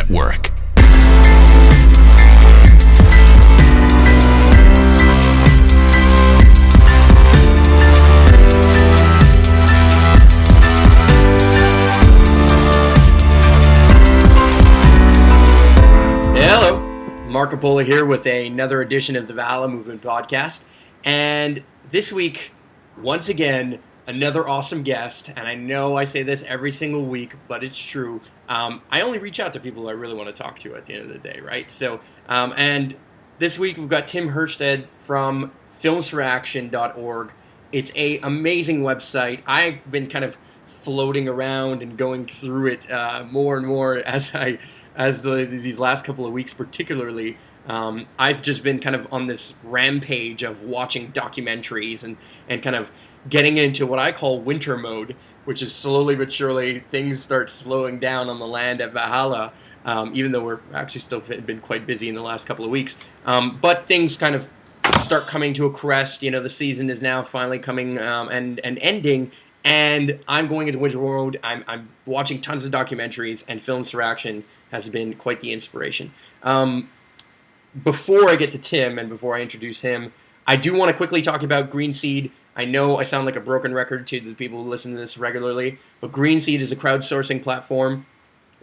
Network. Hello, Marco Polo here with another edition of the Valhalla Movement Podcast. And this week, once again, another awesome guest. And I know I say this every single week, but it's true. I only reach out to people I really want to talk to at the end of the day, right? So, and this week we've got Tim Hjersted from filmsforaction.org. It's an amazing website. I've been kind of floating around and going through it more and more as these last couple of weeks particularly. I've just been kind of on this rampage of watching documentaries and kind of getting into what I call winter mode, which is slowly but surely things start slowing down on the land at Valhalla, even though we're actually still been quite busy in the last couple of weeks. But things kind of start coming to a crest. You know, the season is now finally coming and ending. And I'm going into winter mode. I'm watching tons of documentaries, and Films for Action has been quite the inspiration. Before I get to Tim and before I introduce him, I do want to quickly talk about Green Seed. I know I sound like a broken record to the people who listen to this regularly, but Green Seed is a crowdsourcing platform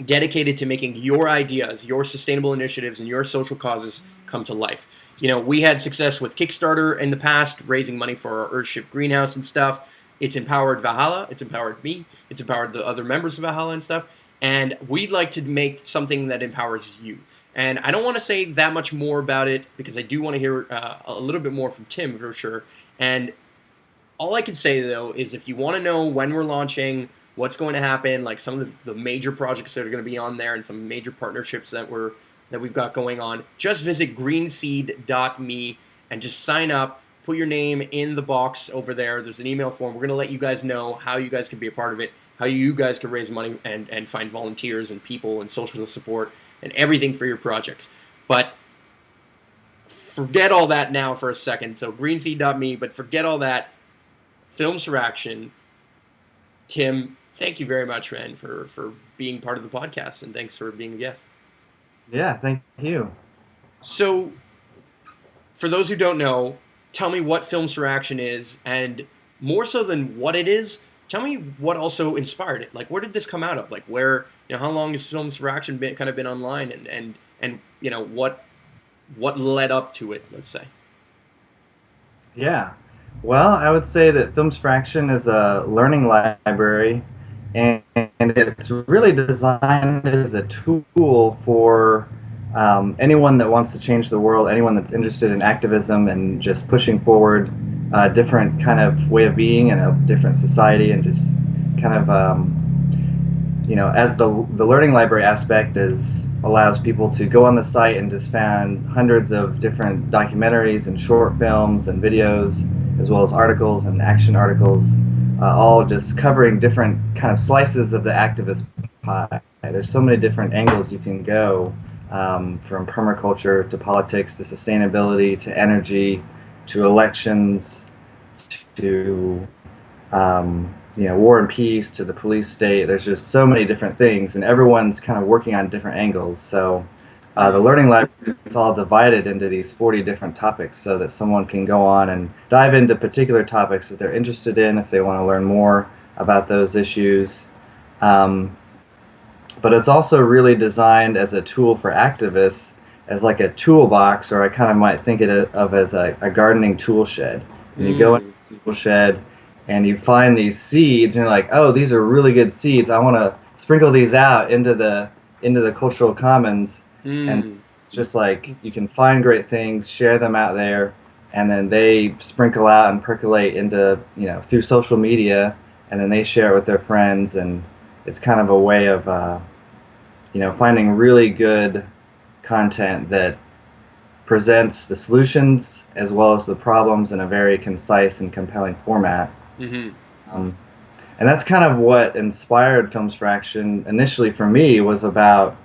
dedicated to making your ideas, your sustainable initiatives, and your social causes come to life. You know, we had success with Kickstarter in the past, raising money for our Earthship greenhouse and stuff. It's empowered Valhalla, it's empowered me, it's empowered the other members of Valhalla and stuff, and we'd like to make something that empowers you. And I don't want to say that much more about it because I do want to hear a little bit more from Tim for sure. And all I can say, though, is if you want to know when we're launching, what's going to happen, like some of the major projects that are going to be on there and some major partnerships that we've got going on, just visit greenseed.me and just sign up. Put your name in the box over there. There's an email form. We're going to let you guys know how you guys can be a part of it, how you guys can raise money and find volunteers and people and social support and everything for your projects. But forget all that now for a second. So greenseed.me, but forget all that. Films for Action. Tim, thank you very much, man, for being part of the podcast, and thanks for being a guest. Yeah, thank you. So, for those who don't know, tell me what Films for Action is, and more so than what it is, tell me what also inspired it. Like, where did this come out of? Like, where, you know, how long has Films for Action been online, and you know, what led up to it, let's say? Yeah, well, I would say that Films for Action is a learning library, and it's really designed as a tool for anyone that wants to change the world, anyone that's interested in activism and just pushing forward a different kind of way of being and a different society, and just kind of, you know, as the learning library aspect allows people to go on the site and just find hundreds of different documentaries and short films and videos, as well as articles and action articles, all just covering different kind of slices of the activist pie. There's so many different angles you can go. From permaculture to politics to sustainability to energy to elections to you know, war and peace to the police state. There's just so many different things, and everyone's kind of working on different angles. So the learning library is all divided into these 40 different topics so that someone can go on and dive into particular topics that they're interested in if they want to learn more about those issues. But it's also really designed as a tool for activists, as like a toolbox, or I kind of might think of as a gardening tool shed. And you go into the tool shed and you find these seeds, and you're like, oh, these are really good seeds. I want to sprinkle these out into the cultural commons. And just like you can find great things, share them out there, and then they sprinkle out and percolate into, you know, through social media, and then they share it with their friends, and it's kind of a way of you know, finding really good content that presents the solutions as well as the problems in a very concise and compelling format. And that's kind of what inspired Films for Action initially for me. Was about,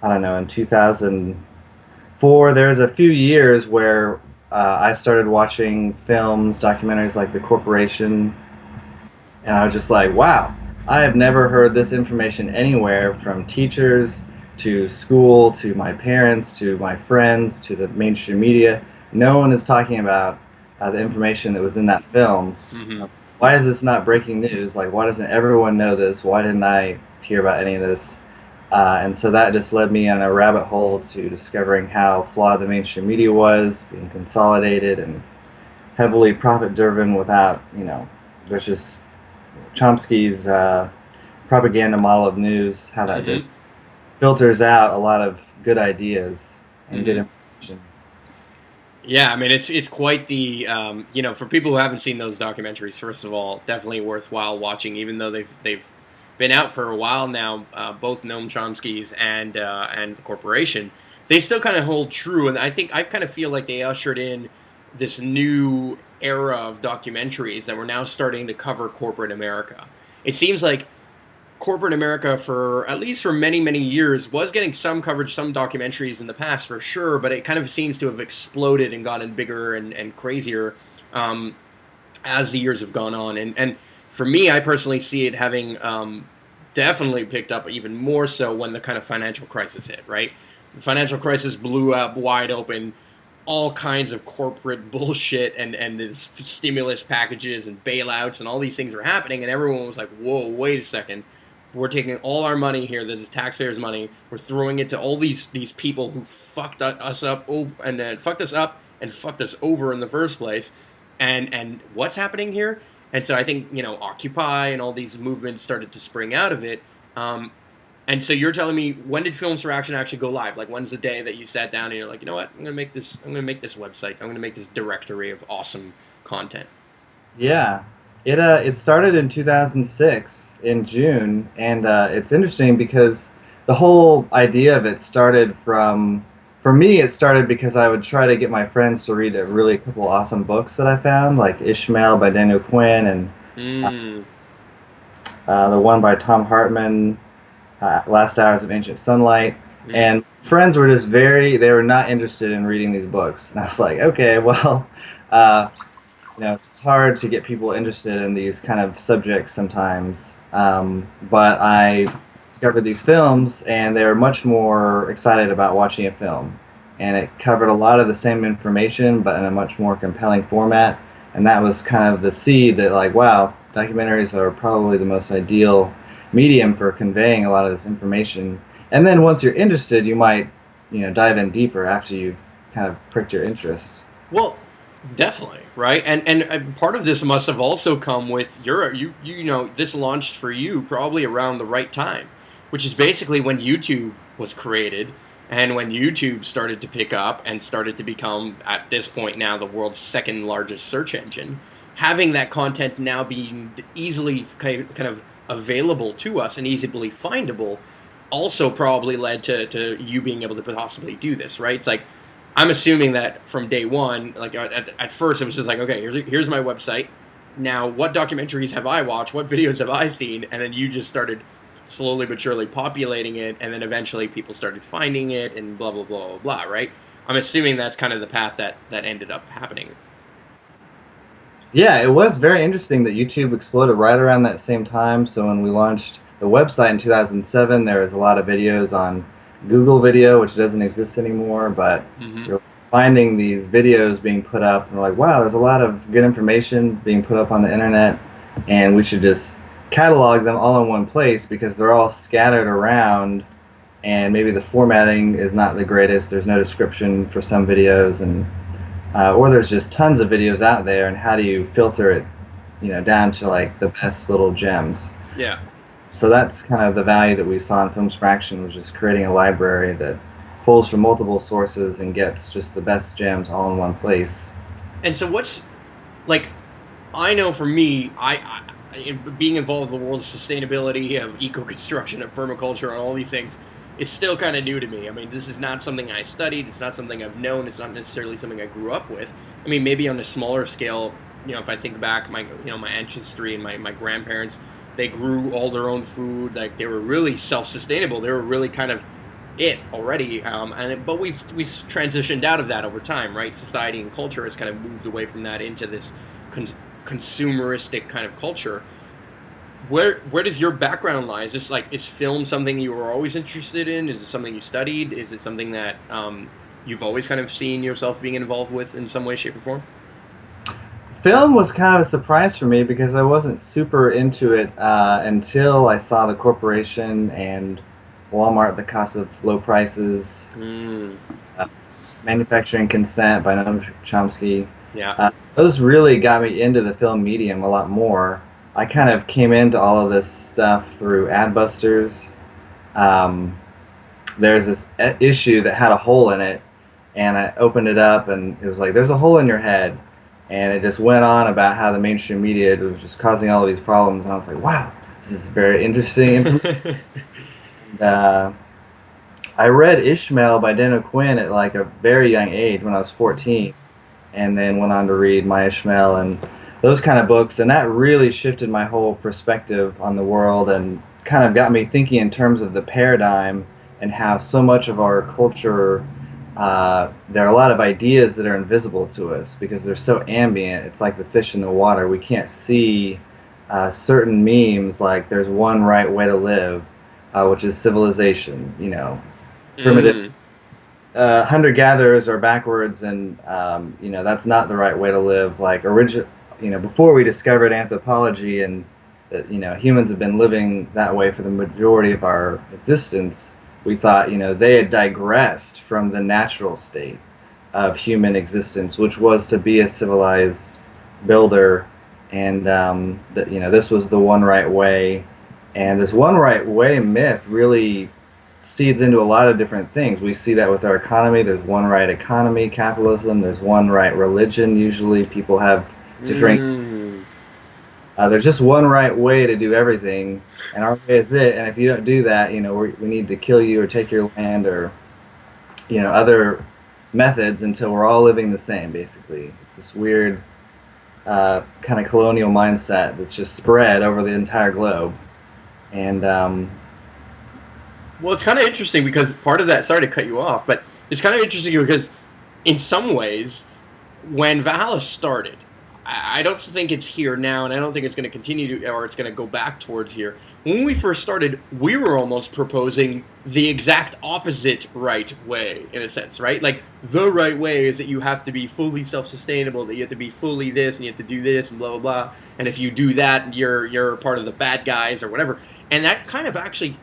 I don't know, in 2004, there was a few years where I started watching films, documentaries like The Corporation, and I was just like, wow, I have never heard this information anywhere from teachers to school, to my parents, to my friends, to the mainstream media. No one is talking about the information that was in that film. Hmm. Why is this not breaking news? Like, why doesn't everyone know this? Why didn't I hear about any of this? And so that just led me on a rabbit hole to discovering how flawed the mainstream media was, being consolidated and heavily profit driven without, there's just Chomsky's propaganda model of news, how that Hmm. just filters out a lot of good ideas and good Hmm. information. Yeah, I mean it's quite the for people who haven't seen those documentaries. First of all, definitely worthwhile watching, even though they've been out for a while now. Both Noam Chomsky's and the corporation, they still kind of hold true, and I kind of feel like they ushered in this new era of documentaries that we're now starting to cover corporate America. It seems like corporate America, for at least for many years, was getting some coverage, some documentaries in the past for sure, but it kind of seems to have exploded and gotten bigger and crazier um, as the years have gone on. And for me, I personally see it having definitely picked up even more so when the kind of financial crisis hit, right? The financial crisis blew up wide open all kinds of corporate bullshit and this stimulus packages and bailouts and all these things were happening, and everyone was like, whoa, wait a second, we're taking all our money here, this is taxpayers money, we're throwing it to all these people who fucked us up, and then fucked us up and fucked us over in the first place, and what's happening here? And so I think Occupy and all these movements started to spring out of it. And so you're telling me, when did Films for Action actually go live? Like, when's the day that you sat down and you're like, you know what, I'm gonna make this website, I'm gonna make this directory of awesome content. Yeah, it started in 2006 in June, and it's interesting because the whole idea of it started from, for me, it started because I would try to get my friends to read a really couple awesome books that I found, like Ishmael by Daniel Quinn and Mm. the one by Tom Hartman, Last Hours of Ancient Sunlight. Mm. And friends were just they were not interested in reading these books. And I was like, okay, well, uh, it's hard to get people interested in these kind of subjects sometimes. But I discovered these films, and they were much more excited about watching a film. And it covered a lot of the same information, but in a much more compelling format. And that was kind of the seed that, like, wow, documentaries are probably the most ideal medium for conveying a lot of this information. And then once you're interested, you might, dive in deeper after you've kind of pricked your interest. Well, definitely, right? And part of this must have also come with this launched for you probably around the right time, which is basically when YouTube was created and when YouTube started to pick up and started to become, at this point now, the world's second largest search engine. Having that content now being easily kind of available to us and easily findable also probably led to you being able to possibly do this, right? It's like, I'm assuming that from day one, like at first it was just like, okay, here's my website. Now, what documentaries have I watched? What videos have I seen? And then you just started slowly but surely populating it, and then eventually people started finding it, and blah blah blah blah blah. Right? I'm assuming that's kind of the path that ended up happening. Yeah, it was very interesting that YouTube exploded right around that same time. So when we launched the website in 2007, there was a lot of videos on Google Video, which doesn't exist anymore, but Mm-hmm. you're finding these videos being put up, and we're like, wow, there's a lot of good information being put up on the internet, and we should just catalog them all in one place because they're all scattered around, and maybe the formatting is not the greatest. There's no description for some videos, and or there's just tons of videos out there, and how do you filter it, down to like the best little gems? Yeah. So that's kind of the value that we saw in Films for Action, was just creating a library that pulls from multiple sources and gets just the best gems all in one place. And so what's like? I know for me, being involved in the world of sustainability, of eco-construction, of permaculture, and all these things, is still kind of new to me. I mean, this is not something I studied. It's not something I've known. It's not necessarily something I grew up with. I mean, maybe on a smaller scale, if I think back, my ancestry and my grandparents, they grew all their own food. Like, they were really self-sustainable. They were really kind of it already. But we've transitioned out of that over time, right? Society and culture has kind of moved away from that into this consumeristic kind of culture. Where does your background lie? Is this like, is film something you were always interested in? Is it something you studied? Is it something that you've always kind of seen yourself being involved with in some way, shape, or form? Film was kind of a surprise for me because I wasn't super into it until I saw the corporation and Walmart, the cost of low prices, Mm, uh, manufacturing consent by Noam Chomsky. yeah. Those really got me into the film medium a lot more. I kind of came into all of this stuff through Adbusters. Um, there's this issue that had a hole in it, and I opened it up, and it was like, "There's a hole in your head," and it just went on about how the mainstream media was just causing all of these problems, and I was like, "Wow, this is very interesting information." Uh, I read Ishmael by Dan O'Quinn at like a very young age when I was 14, and then went on to read My Ishmael and those kind of books, and that really shifted my whole perspective on the world and kind of got me thinking in terms of the paradigm and how so much of our culture, there are a lot of ideas that are invisible to us because they're so ambient. It's like the fish in the water. We can't see certain memes like there's one right way to live, which is civilization, primitive Mm, hunter-gatherers are backwards, and that's not the right way to live. Like before we discovered anthropology, and that humans have been living that way for the majority of our existence. We thought they had digressed from the natural state of human existence, which was to be a civilized builder, and that this was the one right way, and this one right way myth really seeds into a lot of different things. We see that with our economy. There's one right economy, capitalism. There's one right religion. Usually, people have different. mm. There's just one right way to do everything, and our way is it. And if you don't do that, we need to kill you or take your land or other methods until we're all living the same. Basically, it's this weird kind of colonial mindset that's just spread over the entire globe, and Well, it's kind of interesting because part of that, sorry to cut you off, but it's kind of interesting because in some ways, when Valhalla started, I don't think it's here now, and I don't think it's going to continue to, or it's going to go back towards here. When we first started, we were almost proposing the exact opposite right way, in a sense, right? Like, the right way is that you have to be fully self-sustainable, that you have to be fully this, and you have to do this, and blah, blah, blah. And if you do that, you're part of the bad guys, or whatever. And that kind of actually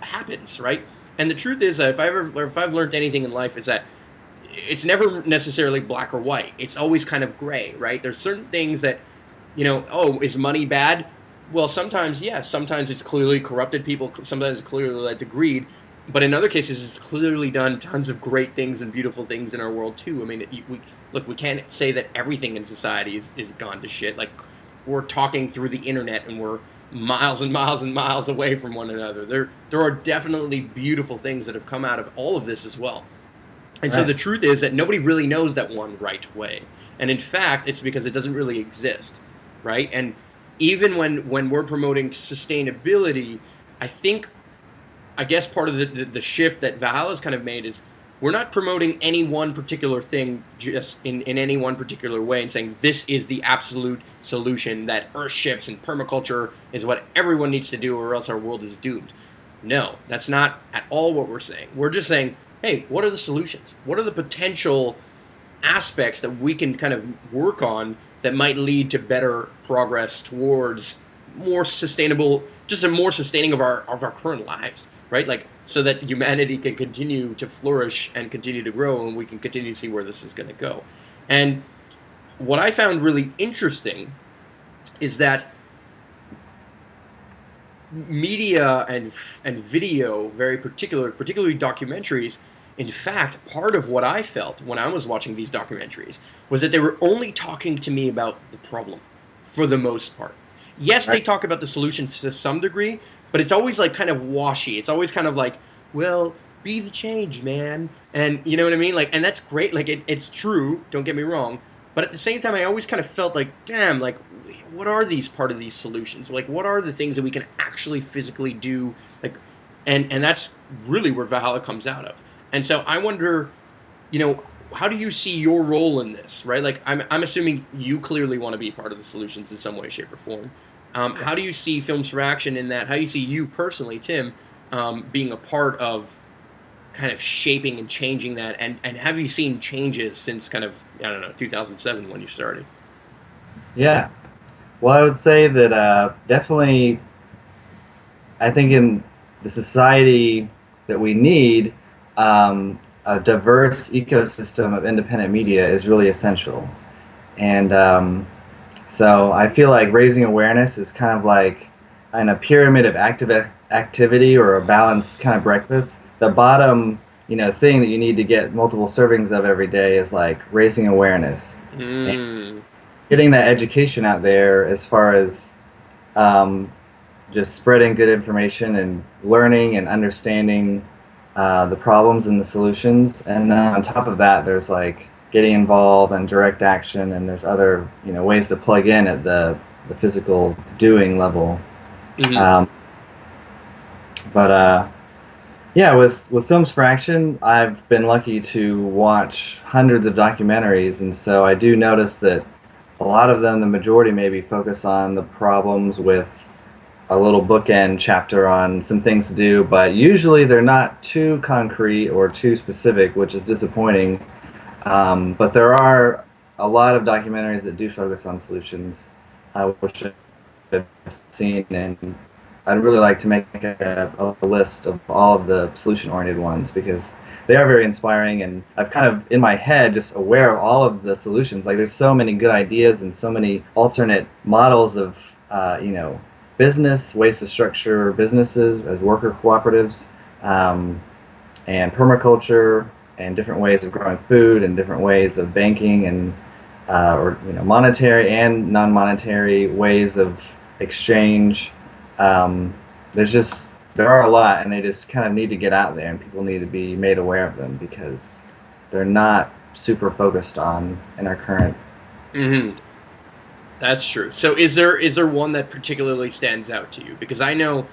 happens, right? And the truth is that if I've learned anything in life is that it's never necessarily black or white. It's always kind of gray, right? There's certain things that, oh, is money bad? Well, sometimes yes. Sometimes it's clearly corrupted people. Sometimes it's clearly led to greed. But in other cases, it's clearly done tons of great things and beautiful things in our world too. I mean, we can't say that everything in society is gone to shit. Like, we're talking through the internet and we're miles and miles and miles away from one another. There are definitely beautiful things that have come out of all of this as well. And so right. the truth is that nobody really knows that one right way. And in fact, it's because it doesn't really exist, right? And even when we're promoting sustainability, I think, I guess part of the shift that Valhalla's kind of made is we're not promoting any one particular thing just in any one particular way and saying this is the absolute solution, that earth ships and permaculture is what everyone needs to do or else our world is doomed. No, that's not at all what we're saying. We're just saying, hey, what are the solutions? What are the potential aspects that we can kind of work on that might lead to better progress towards more sustainable, just a more sustaining of our current lives, right? Like, so that humanity can continue to flourish and continue to grow, and we can continue to see where this is going to go. And what I found really interesting is that media and video, particularly documentaries. In fact, part of what I felt when I was watching these documentaries was that they were only talking to me about the problem, for the most part. Yes, they Right. talk about the solution to some degree, but it's always like kind of washy. It's always kind of like, well, be the change, man, and you know what I mean. Like, and that's great. Like, it's true. Don't get me wrong. But at the same time, I always kind of felt like, damn, like, what are these part of these solutions? Like, what are the things that we can actually physically do? Like, and that's really where Valhalla comes out of. And so I wonder, how do you see your role in this, right? Like, I'm assuming you clearly want to be part of the solutions in some way, shape, or form. How do you see Films for Action in that? How do you see you personally, Tim, being a part of kind of shaping and changing that? And have you seen changes since kind of, I don't know, 2007 when you started? Yeah. Well, I would say that definitely, I think in the society that we need, a diverse ecosystem of independent media is really essential. And so I feel like raising awareness is kind of like in a pyramid of activity or a balanced kind of breakfast. The bottom, thing that you need to get multiple servings of every day is like raising awareness and Mm, getting that education out there as far as um, just spreading good information and learning and understanding the problems and the solutions. And then on top of that, there's like getting involved and direct action, and there's other ways to plug in at the physical doing level. hmm Um, but yeah, with Films for Action, I've been lucky to watch hundreds of documentaries, and so I do notice that a lot of them, the majority maybe, focus on the problems with a little bookend chapter on some things to do, but usually they're not too concrete or too specific, which is disappointing. But there are a lot of documentaries that do focus on solutions, which I've seen, and I'd really like to make a list of all of the solution-oriented ones because they are very inspiring, and I've kind of in my head just aware of all of the solutions. Like there's so many good ideas and so many alternate models of business ways to structure businesses as worker cooperatives, um, and permaculture and different ways of growing food and different ways of banking and or monetary and non-monetary ways of exchange. Um, there are a lot, and they just kind of need to get out there, and people need to be made aware of them because they're not super focused on in our current. hmm That's true. So is there one that particularly stands out to you? Because I know,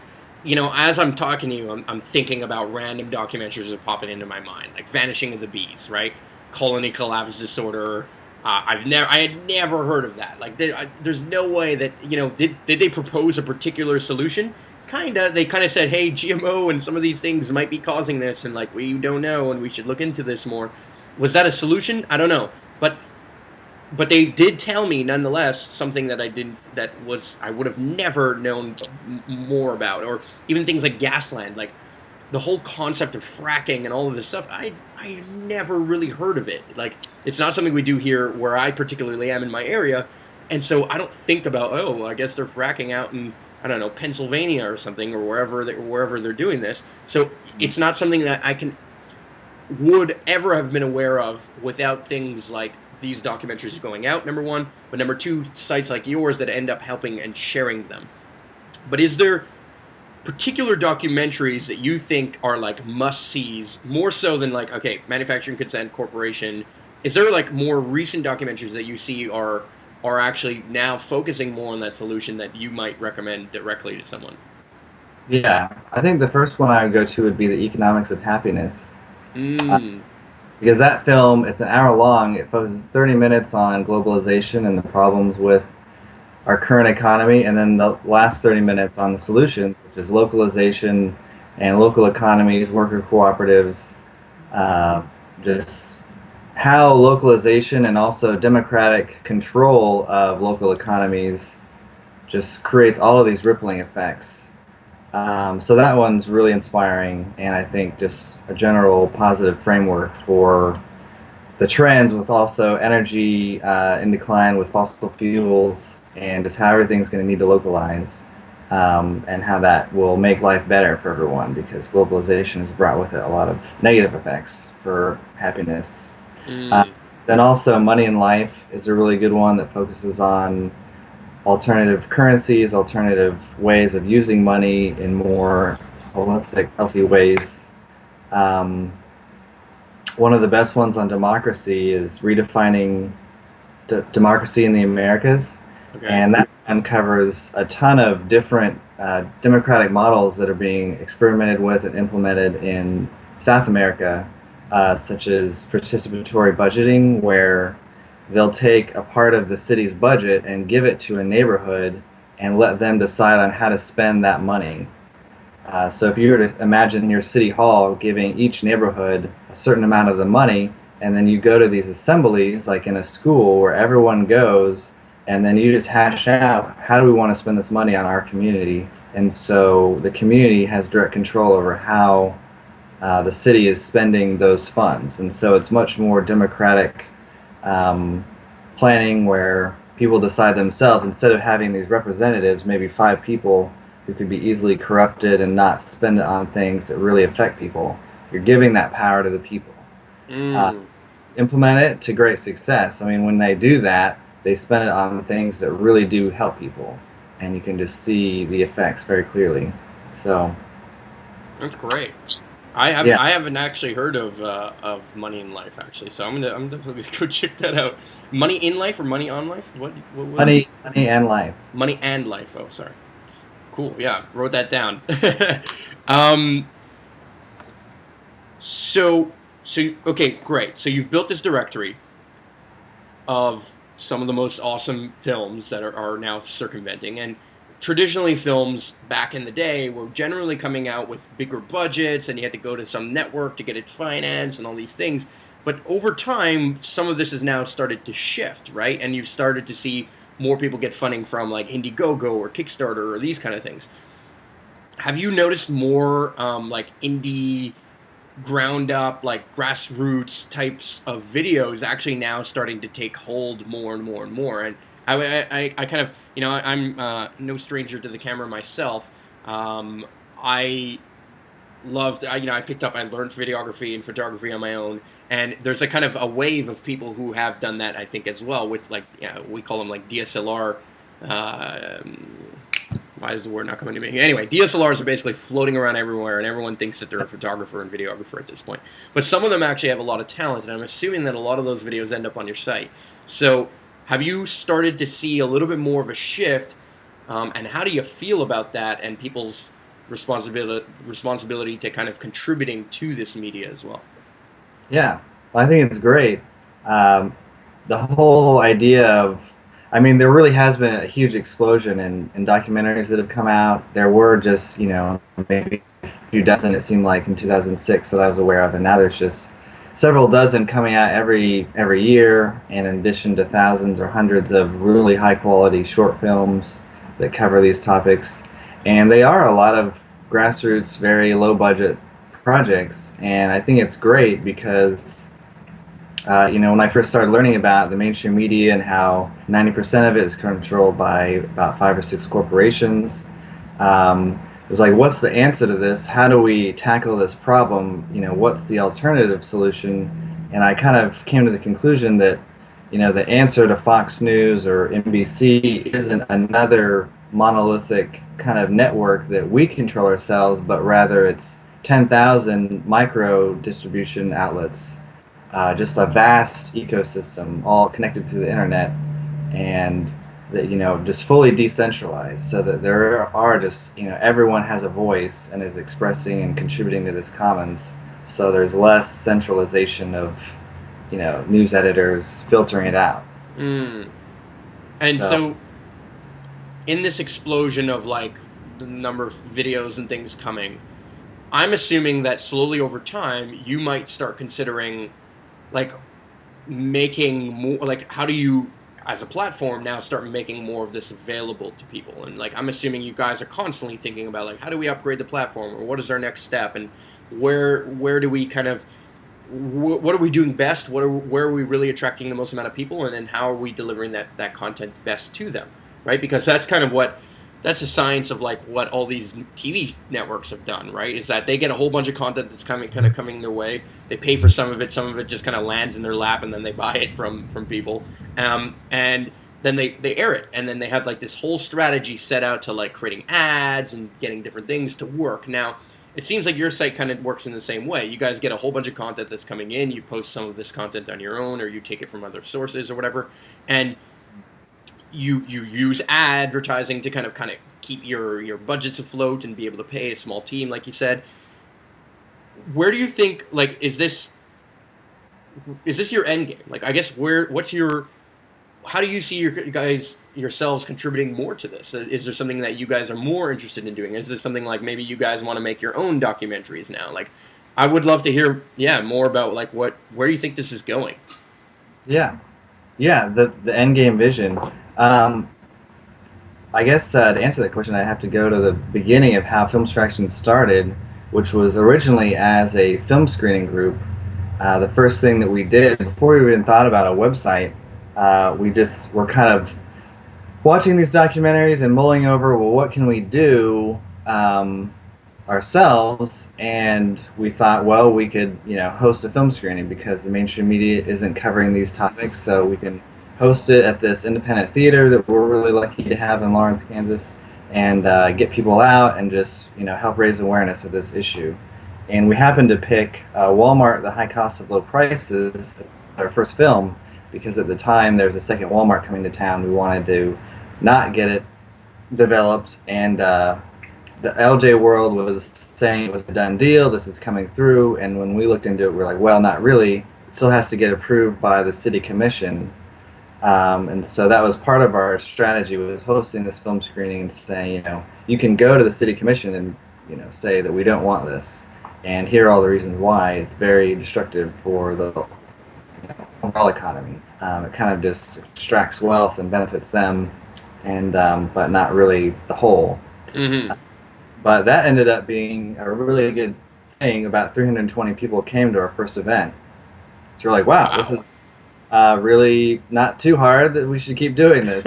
as I'm talking to you, I'm thinking about random documentaries that are popping into my mind, like Vanishing of the Bees, right? Colony collapse disorder. I had never heard of that. Like, there's no way that did they propose a particular solution? Kinda. They kind of said, hey, GMO and some of these things might be causing this, and like we don't know, and we should look into this more. Was that a solution? I don't know, but they did tell me nonetheless something that I would have never known more about, or even things like Gasland, like the whole concept of fracking and all of this stuff. I never really heard of it. Like it's not something we do here where I particularly am in my area, and so I don't think about, oh, I guess they're fracking out in, I don't know, Pennsylvania or something, or wherever they're doing this. So it's not something that I can would ever have been aware of without things like these documentaries going out, number one, but number two, sites like yours that end up helping and sharing them. But is there particular documentaries that you think are like must sees, more so than like, okay, Manufacturing Consent Corporation? Is there like more recent documentaries that you see are actually now focusing more on that solution that you might recommend directly to someone? Yeah, I think the first one I would go to would be the Economics of Happiness. Uh, Mm. because that film, it's an hour long. It focuses 30 minutes on globalization and the problems with our current economy, and then the last 30 minutes on the solutions, which is localization and local economies, worker cooperatives, uh, just how localization and also democratic control of local economies just creates all of these rippling effects. So that one's really inspiring, and I think just a general positive framework for the trends with also energy in decline with fossil fuels and just how everything's going to need to localize, and how that will make life better for everyone because globalization has brought with it a lot of negative effects for happiness. Uh, Mm. then also Money in Life is a really good one that focuses on alternative currencies, alternative ways of using money in more holistic, healthy ways. Um, One of the best ones on democracy is redefining democracy in the Americas, Okay. and that uncovers a ton of different democratic models that are being experimented with and implemented in South America, such as participatory budgeting, where they'll take a part of the city's budget and give it to a neighborhood and let them decide on how to spend that money. So if you were to imagine your city hall giving each neighborhood a certain amount of the money, and then you go to these assemblies, like in a school where everyone goes, and then you just hash out how do we want to spend this money on our community. And so the community has direct control over how the city is spending those funds. And so it's much more democratic um, planning where people decide themselves instead of having these representatives, maybe 5 people who could be easily corrupted and not spend it on things that really affect people. You're giving that power to the people. Uh, Mm. Implement it to great success. I mean, when they do that, they spend it on things that really do help people, and you can just see the effects very clearly. So, That's great. yeah, I haven't actually heard of Money in Life actually, so I'm definitely gonna go check that out. Money in Life or Money on Life? What was it? money, and life. Money and Life. Oh, sorry. Cool. Yeah, wrote that down. um, okay, great. So you've built this directory of some of the most awesome films that are now circumventing. And traditionally, films back in the day were generally coming out with bigger budgets, and you had to go to some network to get it financed and all these things. But over time, some of this has now started to shift, right? And you've started to see more people get funding from like Indiegogo or Kickstarter or these kind of things. Have you noticed more like indie ground up, like grassroots types of videos actually now starting to take hold more and more and more? And I kind of, I'm no stranger to the camera myself. I loved, I picked up, I learned videography and photography on my own. And there's a kind of a wave of people who have done that, I think, as well, with like, we call them like DSLR. Uh, why is the word not coming to me? Anyway, DSLRs are basically floating around everywhere, and everyone thinks that they're a photographer and videographer at this point. But some of them actually have a lot of talent, and I'm assuming that a lot of those videos end up on your site. So, have you started to see a little bit more of a shift, and how do you feel about that and people's responsibility to kind of contributing to this media as well? Yeah, well, I think it's great. Um, the whole idea of, I mean, there really has been a huge explosion in documentaries that have come out. There were just, maybe a few dozen, it seemed like, in 2006 that I was aware of, and now there's just several dozen coming out every year, and in addition to thousands or hundreds of really high quality short films that cover these topics. And they are a lot of grassroots, very low budget projects, and I think it's great because when I first started learning about the mainstream media and how 90% of it is controlled by about 5 or 6 corporations, it was like, what's the answer to this? How do we tackle this problem? What's the alternative solution? And I kind of came to the conclusion that, the answer to Fox News or NBC isn't another monolithic kind of network that we control ourselves, but rather it's 10,000 micro distribution outlets, just a vast ecosystem all connected through the internet, and that just fully decentralized, so that there are just everyone has a voice and is expressing and contributing to this commons. So there's less centralization of news editors filtering it out. Mm. And So so, in this explosion of like the number of videos and things coming, I'm assuming that slowly over time you might start considering like making more, like how do you as a platform now start making more of this available to people? And like I'm assuming you guys are constantly thinking about like how do we upgrade the platform, or what is our next step, and where do we kind of what are we doing best, where are we really attracting the most amount of people, and then how are we delivering that content best to them, right? Because that's kind of that's the science of like what all these TV networks have done, right? Is that they get a whole bunch of content that's coming their way. They pay for some of it just kind of lands in their lap, and then they buy it from people, and then they air it, and then they have like this whole strategy set out to like creating ads and getting different things to work. Now, it seems like your site kind of works in the same way. You guys get a whole bunch of content that's coming in. You post some of this content on your own, or you take it from other sources or whatever, and you use advertising to kind of keep your budgets afloat and be able to pay a small team, like you said. Where do you think, like, is this your end game? Like, I guess what's your how do you see your guys yourselves contributing more to this? Is there something that you guys are more interested in doing? Is there something like maybe you guys want to make your own documentaries now? Like, I would love to hear, more about like where do you think this is going? Yeah, yeah. The end game vision. Um, I guess to answer that question, I have to go to the beginning of how Filmstraction started, which was originally as a film screening group. The first thing that we did before we even thought about a website, we just were kind of watching these documentaries and mulling over, well, what can we do ourselves? And we thought, well, we could, host a film screening because the mainstream media isn't covering these topics, so we can host it at this independent theater that we're really lucky to have in Lawrence, Kansas, and get people out and just, help raise awareness of this issue. And we happened to pick Walmart, The High Cost of Low Prices, our first film, because at the time there was a second Walmart coming to town. We wanted to not get it developed, and the LJ World was saying it was a done deal, this is coming through, and when we looked into it, we were like, well, not really. It still has to get approved by the city commission. And so that was part of our strategy, was hosting this film screening and saying, you can go to the city commission and, say that we don't want this, and here are all the reasons why. It's very destructive for the overall economy. It kind of just extracts wealth and benefits them, and but not really the whole. Mm-hmm. But that ended up being a really good thing. About 320 people came to our first event. So we're like, wow. This is really not too hard, that we should keep doing this.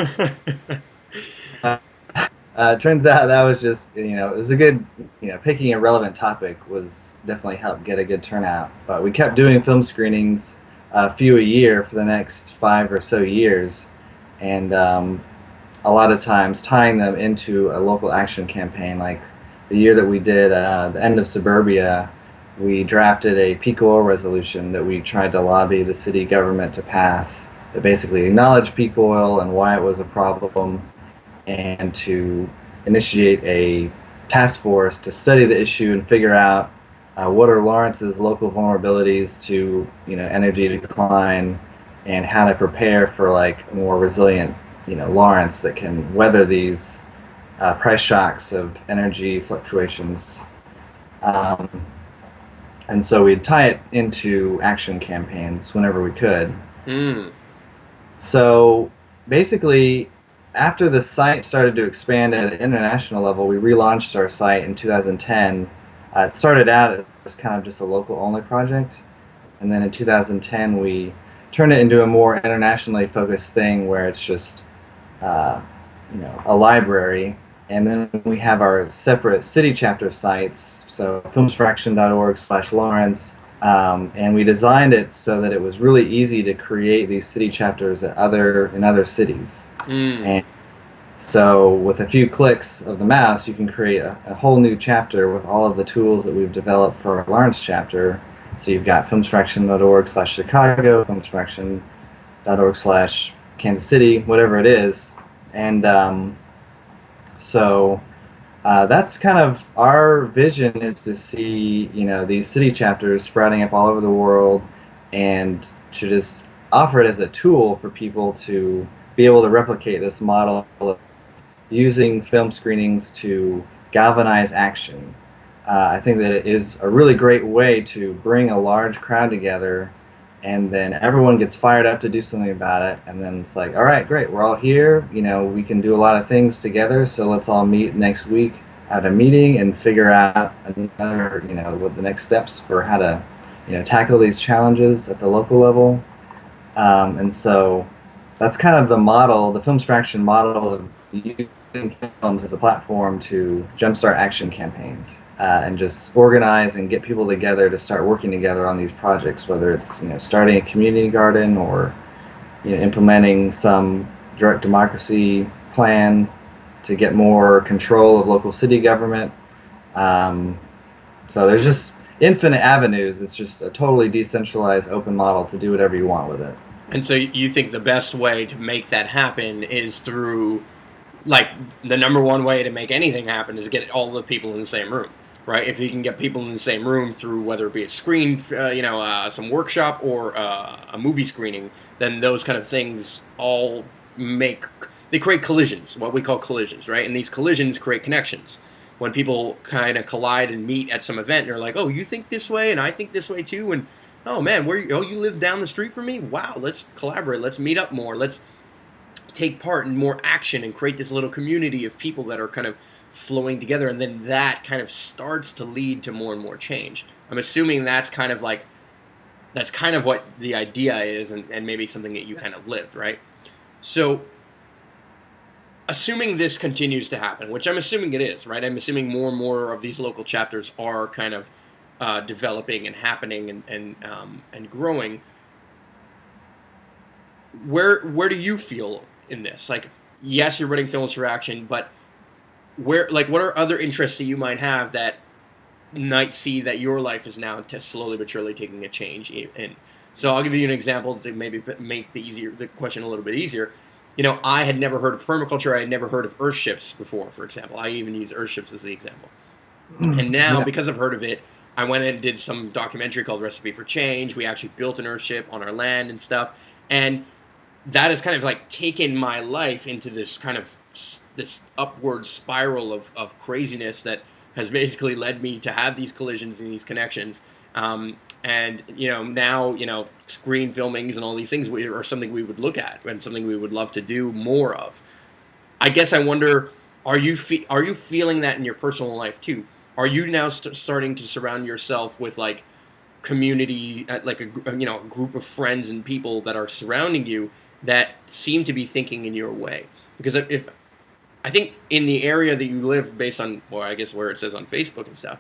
Turns out that was just, it was a good, picking a relevant topic was definitely helped get a good turnout. But we kept doing film screenings, a few a year for the next 5 or so years, and a lot of times tying them into a local action campaign. Like the year that we did the end of Suburbia, we drafted a peak oil resolution that we tried to lobby the city government to pass, that basically acknowledged peak oil and why it was a problem, and to initiate a task force to study the issue and figure out what are Lawrence's local vulnerabilities to energy decline, and how to prepare for like more resilient Lawrence that can weather these price shocks of energy fluctuations. And so we'd tie it into action campaigns whenever we could. Mm. So basically, after the site started to expand at an international level, we relaunched our site in 2010. It started out as kind of just a local-only project, and then in 2010 we turned it into a more internationally focused thing where it's just a library, and then we have our separate city chapter sites, so filmsfraction.org/Lawrence, and we designed it so that it was really easy to create these city chapters in other cities. And so with a few clicks of the mouse, you can create a whole new chapter with all of the tools that we've developed for our Lawrence chapter. So you've got filmsfraction.org/Chicago, filmsfraction.org/Kansas City, whatever it is. And so that's kind of our vision, is to see these city chapters sprouting up all over the world, and to just offer it as a tool for people to be able to replicate this model of using film screenings to galvanize action. I think that it is a really great way to bring a large crowd together, and then everyone gets fired up to do something about it, and then it's like, all right, great, we're all here, we can do a lot of things together, so let's all meet next week at a meeting and figure out another, what the next steps for how to, tackle these challenges at the local level. And so that's kind of the model, the Filmstraction model, of using films as a platform to jumpstart action campaigns, and just organize and get people together to start working together on these projects, whether it's starting a community garden, or implementing some direct democracy plan to get more control of local city government. So there's just infinite avenues. It's just a totally decentralized, open model to do whatever you want with it. And so you think the best way to make that happen is through, like, the number one way to make anything happen is get all the people in the same room. right? If you can get people in the same room through whether it be a screen, some workshop or a movie screening, then those kind of things all they create collisions, what we call collisions, right? And these collisions create connections. When people kind of collide and meet at some event, and they're like, "Oh, you think this way, and I think this way too," and "Oh man, you live down the street from me? Wow, let's collaborate. Let's meet up more. Let's take part in more action and create this little community of people that are kind of flowing together," and then that kind of starts to lead to more and more change. I'm assuming that's kind of what the idea is, and maybe something that you kind of lived, right? So, assuming this continues to happen, which I'm assuming it is, right? I'm assuming more and more of these local chapters are kind of developing and happening and growing. Where do you feel in this? Like, yes, you're running Films for Action, but what are other interests that you might have that might see that your life is now slowly but surely taking a change? And so I'll give you an example to maybe make the question a little bit easier. I had never heard of permaculture. I had never heard of earthships before, for example. I even use earthships as the example. And now, because I've heard of it, I went and did some documentary called Recipe for Change. We actually built an earthship on our land and stuff. And that has kind of like taken my life into this kind of this upward spiral of craziness that has basically led me to have these collisions and these connections. And now screen filmings and all these things are something we would look at and something we would love to do more of. I guess I wonder, are you feeling that in your personal life too? Are you now starting to surround yourself with like community, like a group of friends and people that are surrounding you that seem to be thinking in your way? Because if I think in the area that you live, based on, well, I guess where it says on Facebook and stuff,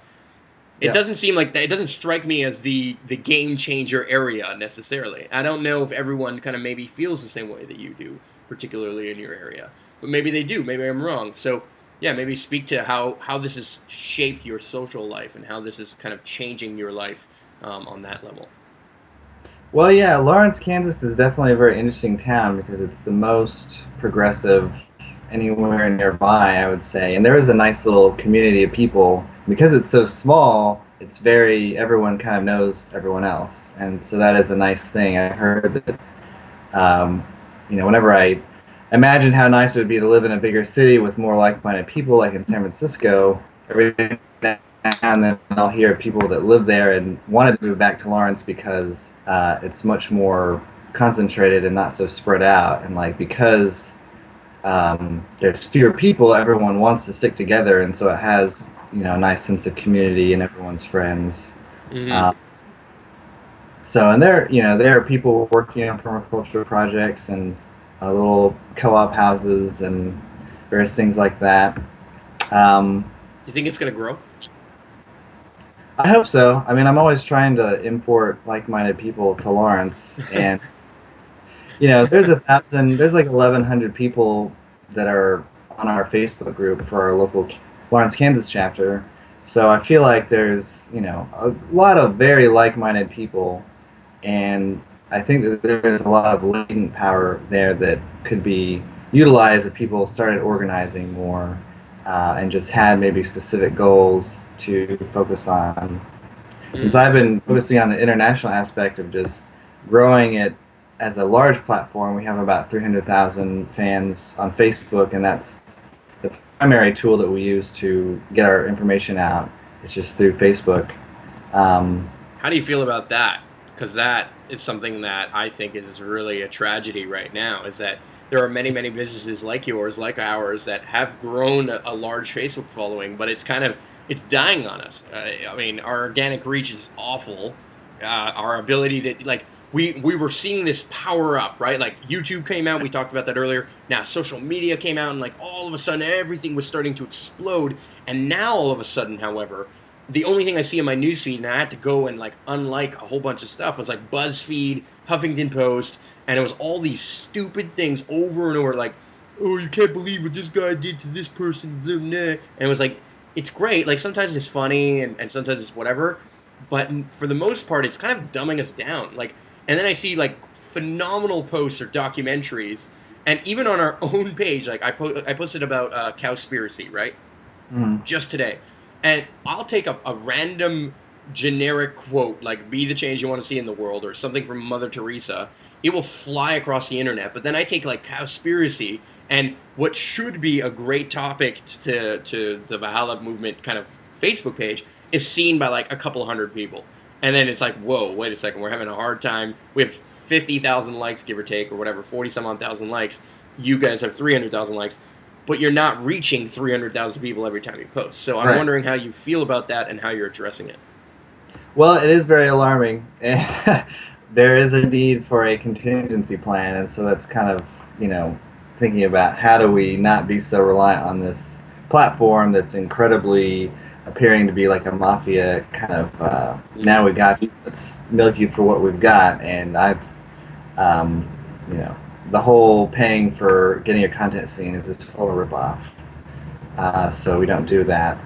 it doesn't seem like that. It doesn't strike me as the game changer area necessarily. I don't know if everyone kind of maybe feels the same way that you do, particularly in your area, but maybe they do. Maybe I'm wrong. So yeah, maybe speak to how this has shaped your social life and how this is kind of changing your life on that level. Well, yeah, Lawrence, Kansas is definitely a very interesting town because it's the most progressive anywhere nearby, I would say. And there is a nice little community of people. Because it's so small, everyone kind of knows everyone else. And so that is a nice thing. I heard that, whenever I imagine how nice it would be to live in a bigger city with more like-minded people, like in San Francisco, every now and then I'll hear people that live there and wanted to move back to Lawrence because it's much more concentrated and not so spread out. And because there's fewer people, everyone wants to stick together, and so it has a nice sense of community and everyone's friends. Mm-hmm. And there are people working on permaculture projects and little co-op houses and various things like that. Do you think it's going to grow? I hope so. I mean, I'm always trying to import like-minded people to Lawrence, and there's like 1,100 people that are on our Facebook group for our local Lawrence, Kansas chapter. So I feel like there's a lot of very like-minded people, and I think that there's a lot of latent power there that could be utilized if people started organizing more and just had maybe specific goals to focus on. Since I've been focusing on the international aspect of just growing it as a large platform, we have about 300,000 fans on Facebook, and that's the primary tool that we use to get our information out. It's just through Facebook. How do you feel about that? Because that is something that I think is really a tragedy right now, is that there are many, many businesses like yours, like ours, that have grown a large Facebook following, but it's dying on us. I mean, our organic reach is awful. Our ability to, we were seeing this power up, right? Like YouTube came out, we talked about that earlier. Now social media came out, and all of a sudden everything was starting to explode. And now all of a sudden, however, the only thing I see in my newsfeed, and I had to go and unlike a whole bunch of stuff, was BuzzFeed, Huffington Post, and it was all these stupid things over and over, oh, you can't believe what this guy did to this person, blah, blah. And it was it's great. Sometimes it's funny and sometimes it's whatever, but for the most part, it's kind of dumbing us down. And then I see phenomenal posts or documentaries, and even on our own page, I posted about Cowspiracy, right? Mm-hmm. Just today. and I'll take a random generic quote like "Be the change you want to see in the world" or something from Mother Teresa. It will fly across the internet. But then I take like conspiracy and what should be a great topic to the Valhalla movement kind of Facebook page is seen by like a couple hundred people. And then it's like, whoa, wait a second, we're having a hard time. We have 50,000 likes, give or take, or whatever, 40 some odd thousand likes. You guys have 300,000 likes, but you're not reaching 300,000 people every time you post. So I'm wondering how you feel about that and how you're addressing it. Well, it is very alarming, and there is a need for a contingency plan, and so that's kind of, thinking about how do we not be so reliant on this platform that's incredibly appearing to be like a mafia kind of, now we got you, let's milk you for what we've got, and the whole paying for getting your content seen is a total ripoff. So we don't do that.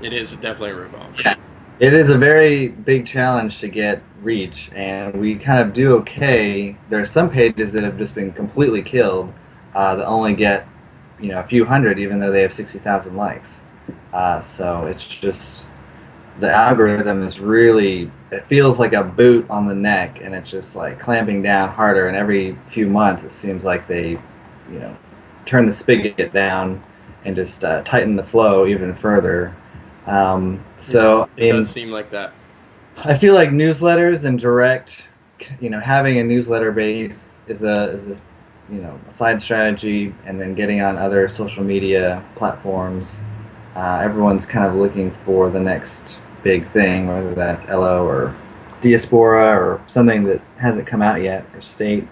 It is definitely a ripoff. Yeah. It is a very big challenge to get reach, and we kind of do okay. There are some pages that have just been completely killed that only get, a few hundred, even though they have 60,000 likes. So it's just the algorithm is really, it feels like a boot on the neck, and it's just like clamping down harder. And every few months, it seems like they, turn the spigot down and just tighten the flow even further. So it does seem like that. I feel like newsletters and direct, having a newsletter base is a side strategy, and then getting on other social media platforms. Everyone's kind of looking for the next big thing, whether that's LO or Diaspora or something that hasn't come out yet, or State.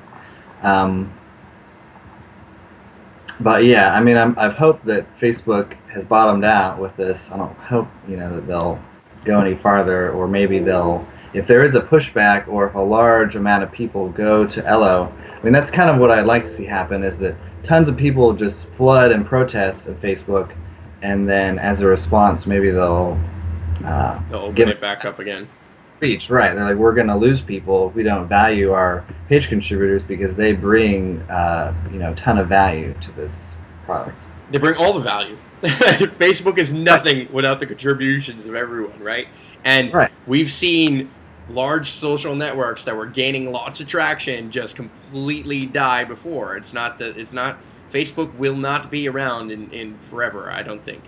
But yeah, I mean, I've hoped that Facebook has bottomed out with this. I don't hope, that they'll go any farther, or maybe they'll, if there is a pushback, or if a large amount of people go to LO. I mean, that's kind of what I'd like to see happen, is that tons of people just flood and protest at Facebook, and then as a response, maybe they'll open it back up again. Reach, right. They're like, we're going to lose people if we don't value our page contributors, because they bring a ton of value to this product. They bring all the value. Facebook is nothing without the contributions of everyone, right? And we've seen large social networks that were gaining lots of traction just completely die before. It's not Facebook will not be around in forever, I don't think.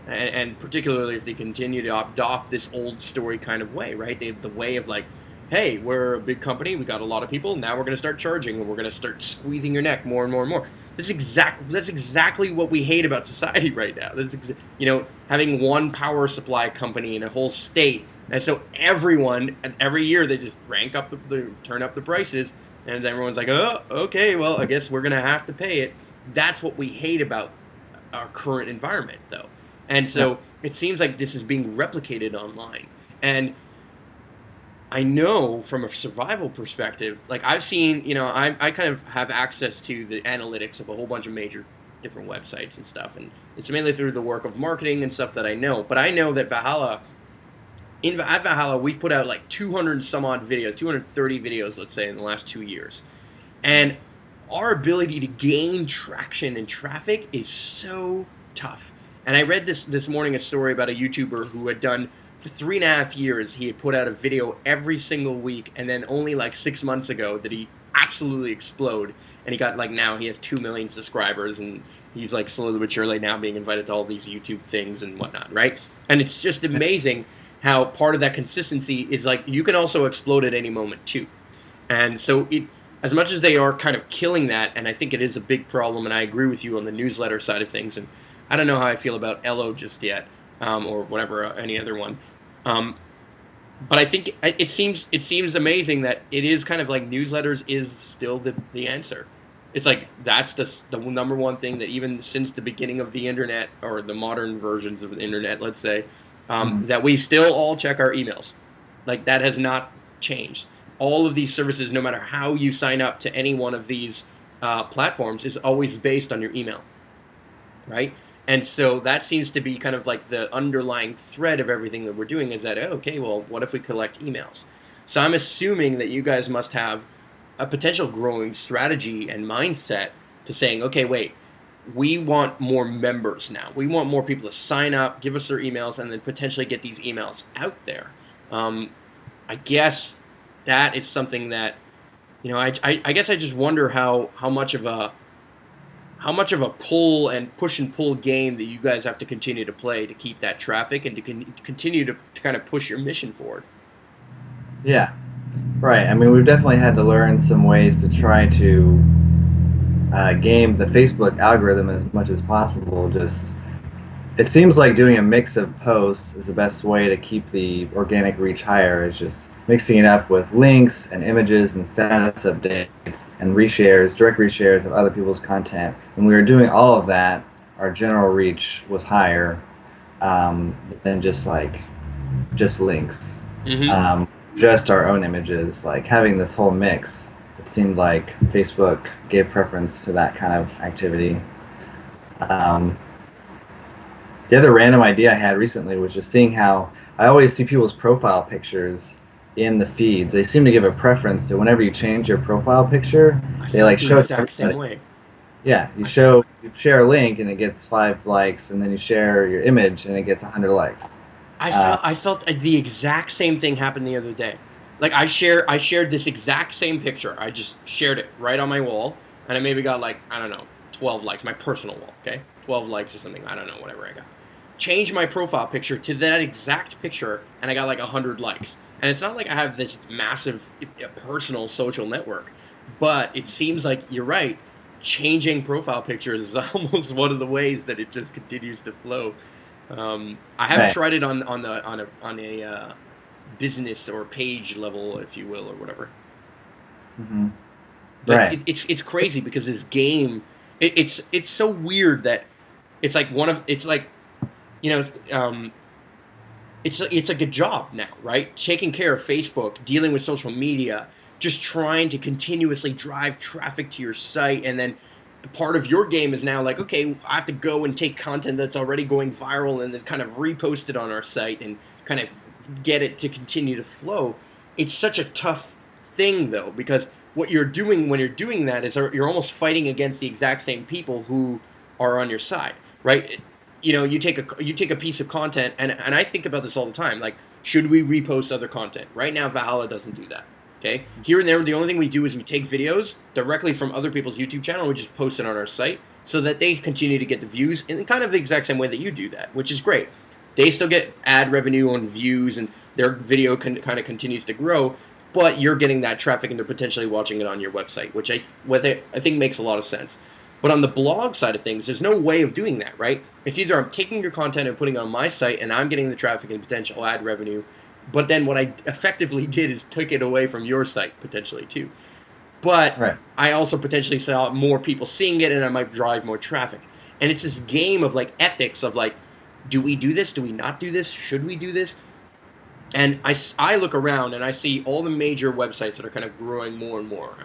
And particularly if they continue to adopt this old story kind of way, right? They have the way of like, hey, we're a big company, we got a lot of people, now we're going to start charging, and we're going to start squeezing your neck more and more and more. That's exactly what we hate about society right now. Having one power supply company in a whole state, and so everyone, every year they just turn up the prices, and everyone's like, oh, okay, well, I guess we're going to have to pay it. That's what we hate about our current environment, though. And so it seems like this is being replicated online. And I know from a survival perspective, like I've seen, I kind of have access to the analytics of a whole bunch of major different websites and stuff. And it's mainly through the work of marketing and stuff that I know. But I know that at Valhalla, we've put out like 200 and some odd videos, 230 videos, let's say, in the last 2 years. And our ability to gain traction and traffic is so tough. And I read this morning a story about a YouTuber who had done, for 3.5 years, he had put out a video every single week, and then only like 6 months ago did he absolutely explode, and he got like, now he has 2 million subscribers, and he's like slowly but surely now being invited to all these YouTube things and whatnot, right? And it's just amazing how part of that consistency is like, you can also explode at any moment too. And so as much as they are kind of killing that, and I think it is a big problem, and I agree with you on the newsletter side of things, and I don't know how I feel about LO just yet, or whatever, any other one. But I think it seems amazing that it is kind of like newsletters is still the answer. It's like that's the number one thing that even since the beginning of the internet, or the modern versions of the internet, let's say, that we still all check our emails. Like that has not changed. All of these services, no matter how you sign up to any one of these platforms, is always based on your email, right? And so that seems to be kind of like the underlying thread of everything that we're doing, is that, okay, well, what if we collect emails? So I'm assuming that you guys must have a potential growing strategy and mindset to saying, okay, wait, we want more members now. We want more people to sign up, give us their emails, and then potentially get these emails out there. Um, I guess that is something that, I guess I just wonder how much of a pull and push and pull game that you guys have to continue to play to keep that traffic and to continue to kind of push your mission forward. Yeah, right. I mean, we've definitely had to learn some ways to try to game the Facebook algorithm as much as possible. Just it seems like doing a mix of posts is the best way to keep the organic reach higher. Is just mixing it up with links and images and status updates and reshares, direct reshares of other people's content. When we were doing all of that, our general reach was higher than just links, Mm-hmm. just our own images. Like having this whole mix, it seemed like Facebook gave preference to that kind of activity. Um, the other random idea I had recently was just seeing how I always see people's profile pictures in the feeds. They seem to give a preference to whenever you change your profile picture, I they felt like the show it to exact same everybody. way. Yeah, I f- you share a link and it gets 5 likes, and then you share your image and it gets 100 likes. I Uh, felt I felt the exact same thing happened the other day. Like I shared this exact same picture. I just shared it right on my wall, and I maybe got like, I don't know, 12 likes, my personal wall. Okay, 12 likes or something. I don't know, whatever I got. Changed my profile picture to that exact picture, and I got like 100 likes. And it's not like I have this massive personal social network, but it seems like you're right. Changing profile pictures is almost one of the ways that it just continues to flow. I haven't right. tried it on a business or page level, if you will, or whatever. Hmm. But Right. it's crazy because this game, it's so weird that it's like, you know um, it's like a job now, right? Taking care of Facebook, dealing with social media, just trying to continuously drive traffic to your site, and then part of your game is now like, okay, I have to go and take content that's already going viral and then kind of repost it on our site and kind of get it to continue to flow. It's such a tough thing though, because what you're doing when you're doing that is you're almost fighting against the exact same people who are on your side, right? You take a piece of content, and I think about this all the time. Like, should we repost other content? Right now, Valhalla doesn't do that. Okay, here and there, the only thing we do is we take videos directly from other people's YouTube channel, we just post it on our site so that they continue to get the views in kind of the exact same way that you do that, which is great. They still get ad revenue on views, and their video kind of continues to grow, but you're getting that traffic and they're potentially watching it on your website, which I think makes a lot of sense. But on the blog side of things, there's no way of doing that, right? It's either I'm taking your content and putting it on my site and I'm getting the traffic and potential ad revenue, but then what I effectively did is took it away from your site potentially too. But Right. I also potentially saw more people seeing it and I might drive more traffic. And it's this game of like ethics of like, do we do this? Do we not do this? Should we do this? And I look around and I see all the major websites that are kind of growing more and more,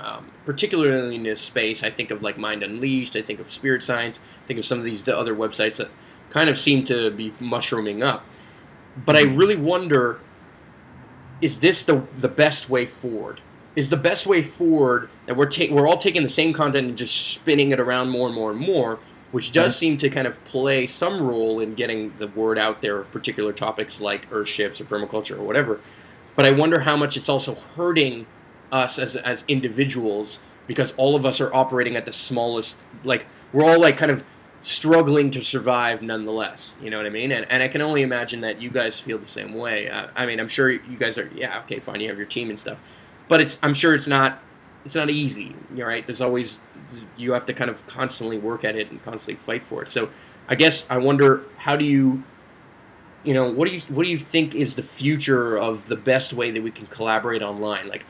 particularly in this space. I think of like Mind Unleashed, I think of Spirit Science, I think of some of these other websites that kind of seem to be mushrooming up. But I Hmm. really wonder, is this the best way forward? Is the best way forward that we're all taking the same content and just spinning it around more and more and more, which Okay. does seem to kind of play some role in getting the word out there of particular topics like earthships or permaculture or whatever. But I wonder how much it's also hurting us as individuals because all of us are operating at the smallest, like we're all like kind of struggling to survive nonetheless. You know what I mean? And I can only imagine that you guys feel the same way. I mean, I'm sure you guys are. Yeah, okay, fine. You have your team and stuff, but I'm sure it's not easy. You're right. There's always you have to kind of constantly work at it and constantly fight for it. So I guess I wonder how do what do you think is the future of the best way that we can collaborate online? Like,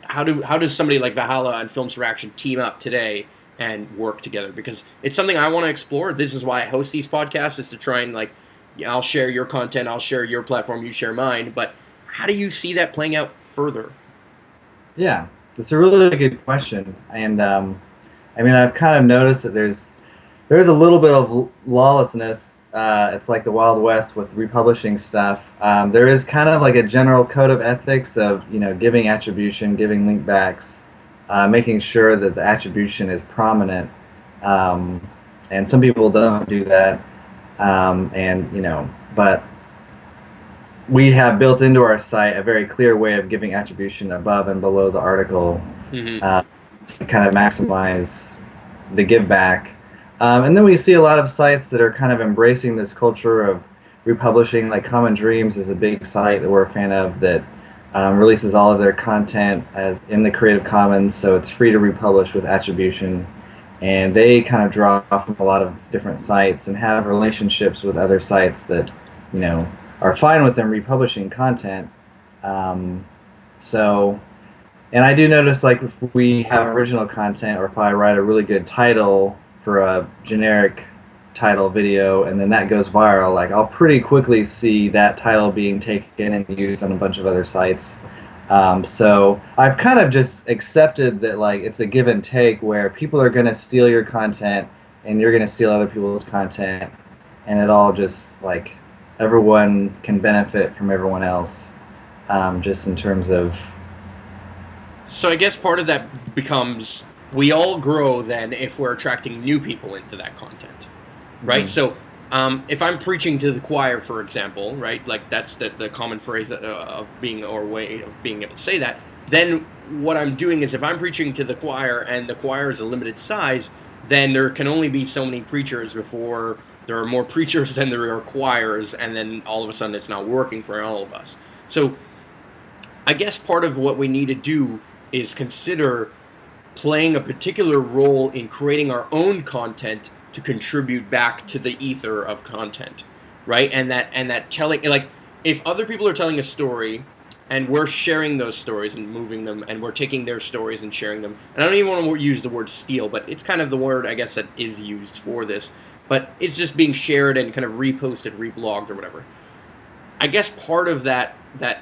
how does somebody like Valhalla and Films for Action team up today and work together? Because it's something I want to explore. This is why I host these podcasts, is to try and like, yeah, I'll share your content, I'll share your platform, you share mine. But how do you see that playing out further? Yeah, that's a really good question, and I mean, I've kind of noticed that there's a little bit of lawlessness. It's like the Wild West with republishing stuff. There is kind of like a general code of ethics of giving attribution, giving linkbacks, making sure that the attribution is prominent. Um, and some people don't do that. And but we have built into our site a very clear way of giving attribution above and below the article, Mm-hmm. to kind of maximize the give back. And then we see a lot of sites that are kind of embracing this culture of republishing. Like Common Dreams is a big site that we're a fan of that releases all of their content as in the Creative Commons, so it's free to republish with attribution. And they kind of draw from a lot of different sites and have relationships with other sites that are fine with them republishing content. So, and I do notice, like, if we have original content, or if I write a really good title for a generic title video, and then that goes viral, like, I'll pretty quickly see that title being taken and used on a bunch of other sites. So I've kind of just accepted that, like, it's a give and take where people are going to steal your content and you're going to steal other people's content, and it all just, like, everyone can benefit from everyone else, just in terms of. So I guess part of that becomes we all grow then if we're attracting new people into that content, right? So if I'm preaching to the choir, for example, right, like that's the common phrase of being, or way of being able to say that, then what I'm doing is if I'm preaching to the choir and the choir is a limited size, then there can only be so many preachers before there are more preachers than there are choirs, and then all of a sudden it's not working for all of us. So I guess part of what we need to do is consider playing a particular role in creating our own content to contribute back to the ether of content, right? And that telling, like, if other people are telling a story and we're sharing those stories and moving them, and we're taking their stories and sharing them, and I don't even want to use the word steal, but it's kind of the word, I guess, that is used for this, but it's just being shared and kind of reposted, reblogged, or whatever. I guess part of that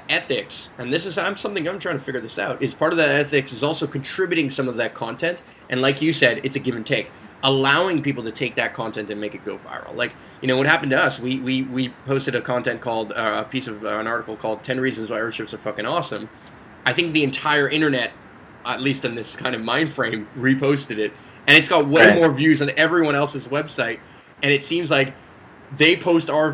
ethics, and this is something I'm trying to figure this out, is part of that ethics is also contributing some of that content, and like you said, it's a give and take, allowing people to take that content and make it go viral. Like, what happened to us, we posted a content called, a piece of an article called 10 Reasons Why Airships Are Fucking Awesome. I think the entire internet, at least in this kind of mind frame, reposted it, and it's got way more views than everyone else's website, and it seems like they post our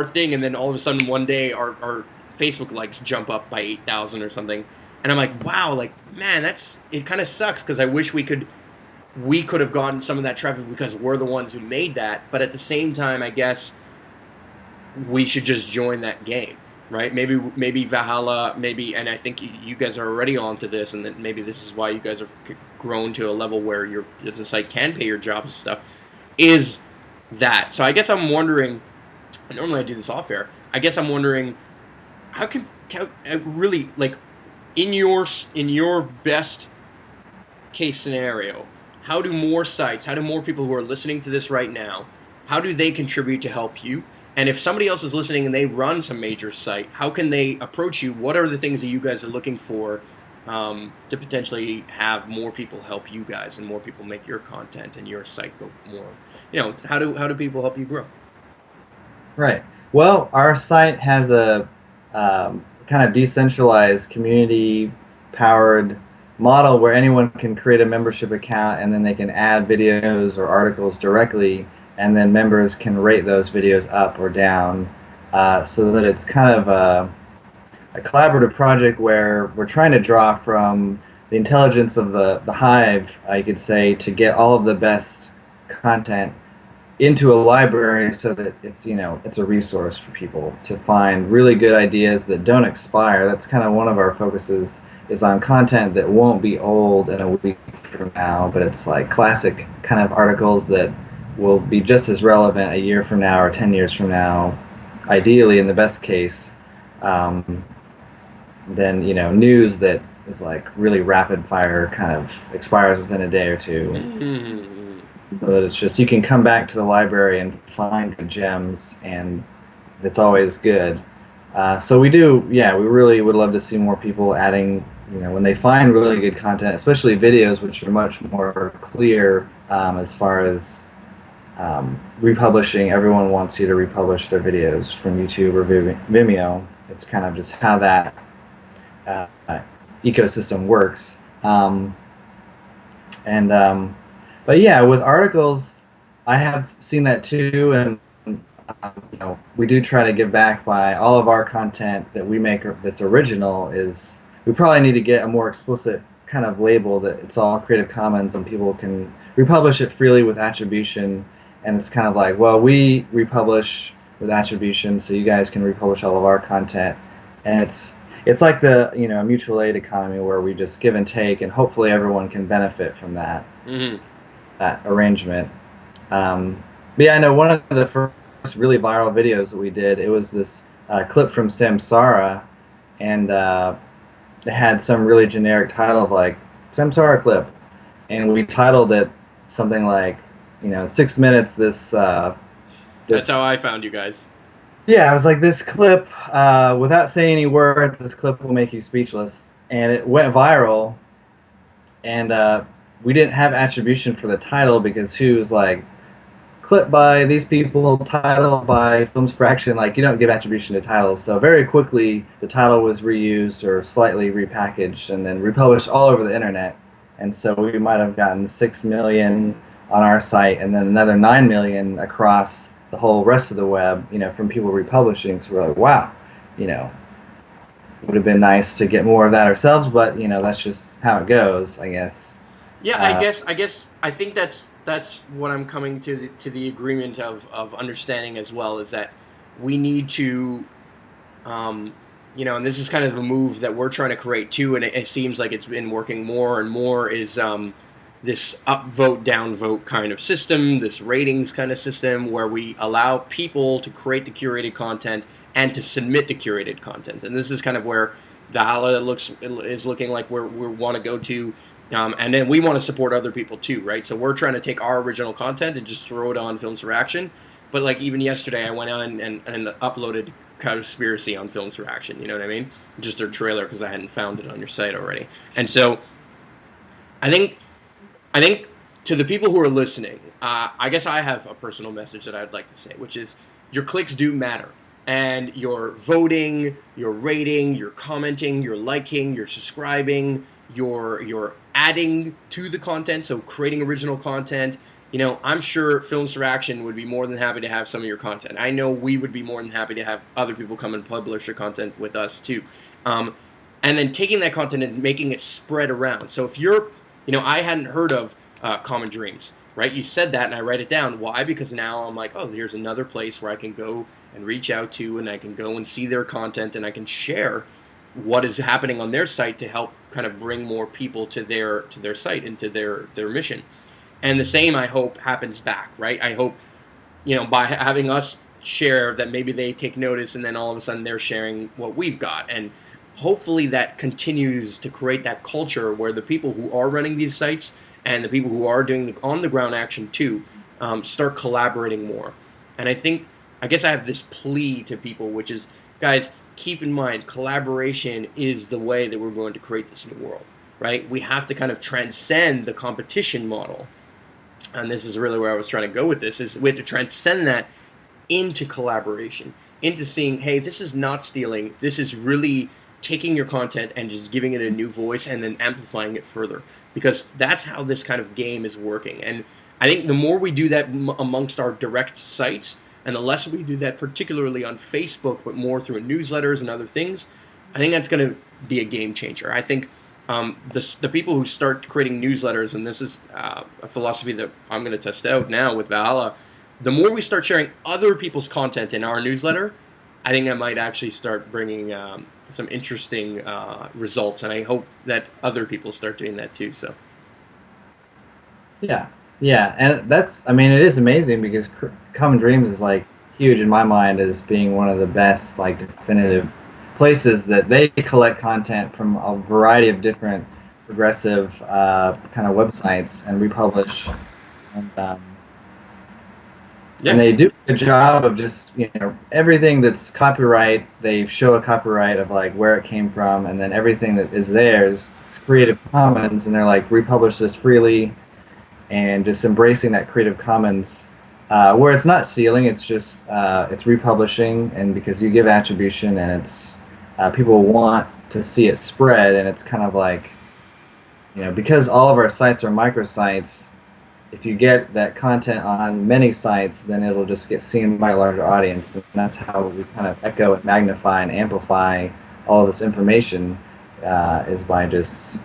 thing, and then all of a sudden one day our Facebook likes jump up by 8,000 or something, and I'm like, wow, like, man, it kind of sucks, because I wish we could have gotten some of that traffic because we're the ones who made that, but at the same time, I guess we should just join that game, right? Maybe Valhalla, and I think you guys are already onto this, and that maybe this is why you guys have grown to a level where the site can pay your jobs and stuff, is that. So I guess I'm wondering, normally I do this off air, I guess I'm wondering, how really, like, in your best case scenario, how do more people who are listening to this right now, how do they contribute to help you? And if somebody else is listening and they run some major site, how can they approach you? What are the things that you guys are looking for to potentially have more people help you guys and more people make your content and your site go more? How do people help you grow? Right. Well, our site has a kind of decentralized, community-powered model where anyone can create a membership account, and then they can add videos or articles directly, and then members can rate those videos up or down, so that it's kind of a collaborative project where we're trying to draw from the intelligence of the hive, I could say, to get all of the best content into a library, so that it's a resource for people to find really good ideas that don't expire. That's kind of one of our focuses, is on content that won't be old in a week from now, but it's like classic kind of articles that will be just as relevant a year from now or 10 years from now, ideally in the best case, than news that is like really rapid fire, kind of expires within a day or two. So that it's just, you can come back to the library and find the gems, and it's always good. So we really would love to see more people adding, when they find really good content, especially videos, which are much more clear, as far as republishing. Everyone wants you to republish their videos from YouTube or Vimeo. It's kind of just how that ecosystem works. But yeah, with articles, I have seen that too, and we do try to give back by all of our content that we make that's original. Is we probably need to get a more explicit kind of label that it's all Creative Commons and people can republish it freely with attribution. And it's kind of like, well, we republish with attribution, so you guys can republish all of our content, and it's like the mutual aid economy where we just give and take, and hopefully everyone can benefit from that Mm-hmm. that arrangement. But yeah, I know one of the first really viral videos that we did. It was this clip from Samsara, and it had some really generic title of like Samsara clip, and we titled it something like 6 minutes. That's how This I found you guys. Yeah, I was like, this clip, without saying any words, this clip will make you speechless, and it went viral. And we didn't have attribution for the title because who was like clip by these people, title by Films Fraction. Like, you don't give attribution to titles. So very quickly, the title was reused or slightly repackaged and then republished all over the internet. And so we might have gotten 6 million on our site and then another 9 million across the whole rest of the web, from people republishing. So we're like, wow, it would have been nice to get more of that ourselves, but that's just how it goes, I guess. Yeah, Uh, I think that's what I'm coming to the agreement of understanding as well, is that we need to, and this is kind of a move that we're trying to create too, and it seems like it's been working more and more, is this upvote downvote kind of system, this ratings kind of system, where we allow people to create the curated content and to submit the curated content, and this is kind of where Valhalla is looking like we want to go to. And then we want to support other people too, right? So we're trying to take our original content and just throw it on Films for Action. But like even yesterday, I went on and uploaded Conspiracy on Films for Action. You know what I mean? Just their trailer because I hadn't found it on your site already. And so I think to the people who are listening, I guess I have a personal message that I'd like to say, which is your clicks do matter. And your voting, your rating, your commenting, your liking, your subscribing, your adding to the content, so creating original content. I'm sure Films for Action would be more than happy to have some of your content. I know we would be more than happy to have other people come and publish their content with us too. And then taking that content and making it spread around. So if you're, I hadn't heard of Common Dreams, right? You said that and I write it down. Why? Because now I'm like, oh, here's another place where I can go and reach out to, and I can go and see their content, and I can share what is happening on their site to help kind of bring more people to their site and to their mission. And the same, I hope, happens back, right? I hope, by having us share, that maybe they take notice, and then all of a sudden they're sharing what we've got. And hopefully that continues to create that culture where the people who are running these sites and the people who are doing the on-the-ground action too start collaborating more. And I guess I have this plea to people, which is, guys, keep in mind, collaboration is the way that we're going to create this new world, right? We have to kind of transcend the competition model. And this is really where I was trying to go with this, is we have to transcend that into collaboration, into seeing, hey, this is not stealing, this is really taking your content and just giving it a new voice and then amplifying it further, because that's how this kind of game is working. And I think the more we do that amongst our direct sites, and the less we do that particularly on Facebook, but more through newsletters and other things, I think that's going to be a game changer. I think the people who start creating newsletters, and this is a philosophy that I'm going to test out now with Valhalla, the more we start sharing other people's content in our newsletter, I think that might actually start bringing some interesting results, and I hope that other people start doing that too. So, yeah, and it is amazing because Common Dreams is like huge in my mind as being one of the best, like, definitive places that they collect content from a variety of different progressive kind of websites and republish, and yeah. and they do a good job of just everything that's copyright. They show a copyright of like where it came from, and then everything that is theirs, it's Creative Commons, and they're like, republish this freely, and just embracing that Creative Commons, where it's not stealing, it's just it's republishing, and because you give attribution, and it's people want to see it spread, and it's kind of like, because all of our sites are microsites, if you get that content on many sites, then it'll just get seen by a larger audience, and that's how we kind of echo and magnify and amplify all this information, is by just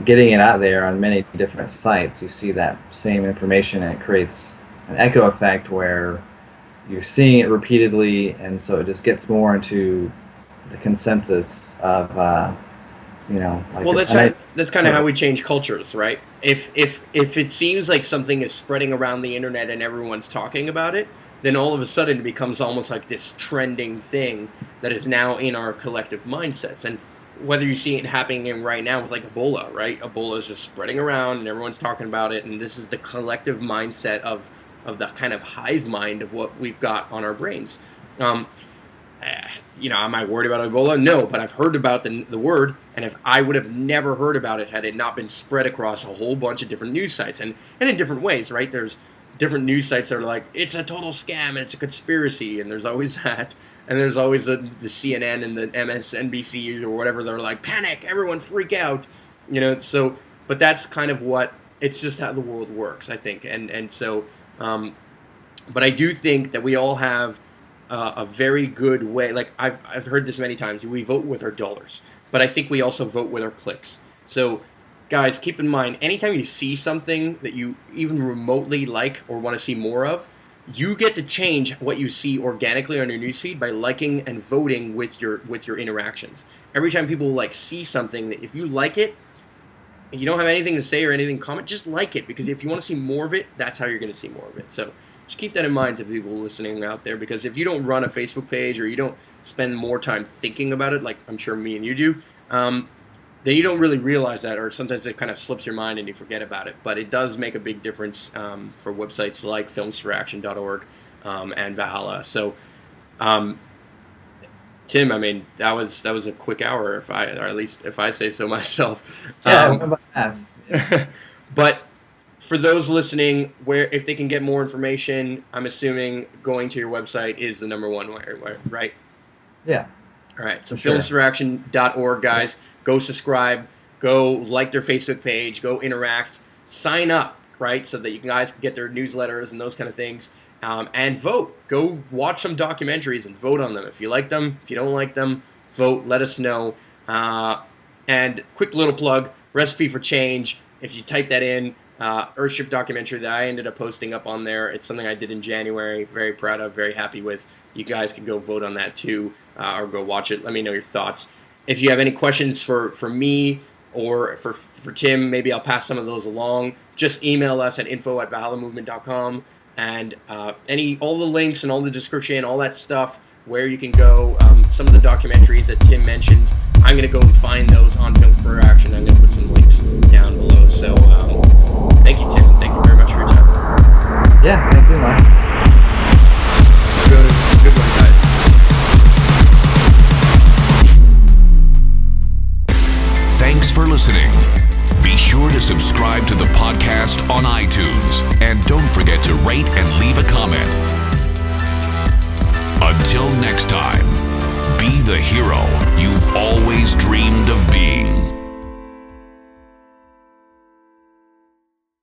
getting it out there on many different sites. You see that same information, and it creates an echo effect where you're seeing it repeatedly, and so it just gets more into the consensus of like well, that's kind of how we change cultures, right? If it seems like something is spreading around the internet and everyone's talking about it, then all of a sudden it becomes almost like this trending thing that is now in our collective mindsets. And whether you see it happening right now with like Ebola, right? Ebola is just spreading around and everyone's talking about it, and this is the collective mindset of the kind of hive mind of what we've got on our brains. Am I worried about Ebola? No, but I've heard about the word, and if I would have never heard about it had it not been spread across a whole bunch of different news sites, and in different ways, right? There's different news sites that are like, it's a total scam and it's a conspiracy, and there's always that, and there's always the CNN and the MSNBC or whatever, they're like, panic, everyone freak out, so, but that's kind of it's just how the world works, I think, and so, but I do think that we all have a very good way. Like I've heard this many times. We vote with our dollars, but I think we also vote with our clicks. So, guys, keep in mind, anytime you see something that you even remotely like or want to see more of, you get to change what you see organically on your newsfeed by liking and voting with your interactions. Every time people see something that if you like it, and you don't have anything to say or anything to comment, just like it, because if you want to see more of it, that's how you're going to see more of it. So just keep that in mind to people listening out there, because if you don't run a Facebook page or you don't spend more time thinking about it, like I'm sure me and you do, then you don't really realize that, or sometimes it kind of slips your mind and you forget about it. But it does make a big difference for websites like filmsforaction.org and Valhalla. So, Tim, I mean, that was a quick hour, or at least if I say so myself. Yeah, but for those listening, if they can get more information, I'm assuming going to your website is the number one way, right? Yeah. All right, so filmsforaction.org, guys. Go subscribe, go like their Facebook page, go interact, sign up, right, so that you guys can get their newsletters and those kind of things, and vote. Go watch some documentaries and vote on them. If you like them, if you don't like them, vote, let us know. And quick little plug, Recipe for Change, if you type that in, Earthship documentary that I ended up posting up on there. It's something I did in January. Very proud of, very happy with. You guys can go vote on that too, or go watch it. Let me know your thoughts. If you have any questions for me or for Tim, maybe I'll pass some of those along. Just email us at info@valhallamovement.com, and all the links and all the description, all that stuff, where you can go. Some of the documentaries that Tim mentioned, I'm going to go and find those on Film for Action. I'm going to put some links down below. So thank you, Tim. Thank you very much for your time. Yeah, thank you, Mike. Good one, guys. Thanks for listening. Be sure to subscribe to the podcast on iTunes, and don't forget to rate and leave a comment. Until next time, be the hero you've always dreamed of being.